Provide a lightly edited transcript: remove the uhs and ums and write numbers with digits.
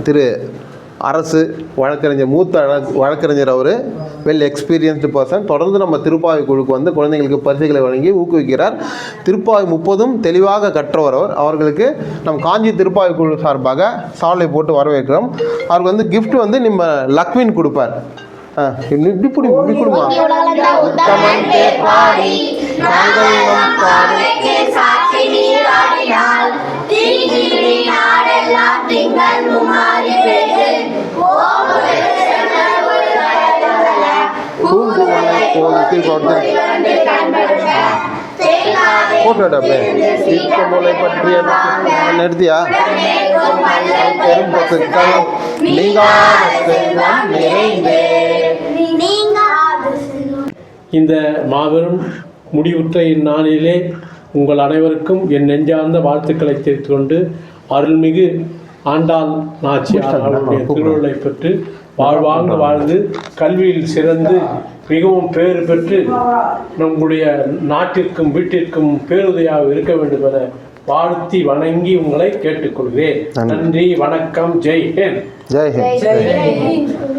திரு அரசு வழக்கறிஞர், மூத்த வழக்கறிஞர். அவர் வெல் எக்ஸ்பீரியன்ஸ்டு பர்சன். தொடர்ந்து நம்ம திருப்பாவை குழுக்கு வந்து குழந்தைங்களுக்கு பரிசுகளை வழங்கி ஊக்குவிக்கிறார். திருப்பாவை 30 தெளிவாக கற்றவர் அவர். அவர்களுக்கு நம் காஞ்சி திருப்பாவை குழு சார்பாக சாலை போட்டு வரவேற்கிறோம். அவருக்கு வந்து கிஃப்ட் வந்து நம்ம லக்வின் கொடுப்பார். இப்படி கொடுமா நிறுத்தியா இந்த மாபெரும் முடிவுற்ற இந்நாளிலே உங்கள் அனைவருக்கும் என் நெஞ்சார்ந்த வாழ்த்துக்களை தெரிவித்துக் கொண்டு அருள்மிகு ஆண்டாள் நாச்சியார் அவருடைய திருவுருளை பெற்று வாழ்வாங்கு வாழ்ந்து கல்வியில் சிறந்து மிகவும் பேறு பெற்று நம்முடைய நாட்டிற்கும் வீட்டிற்கும் பேருதவியாக இருக்க வேண்டும் என வாழ்த்தி வணங்கி உங்களை கேட்டுக்கொள்கிறேன். நன்றி, வணக்கம், ஜெய் ஹிந்த். ஜெய் ஹிந்த்.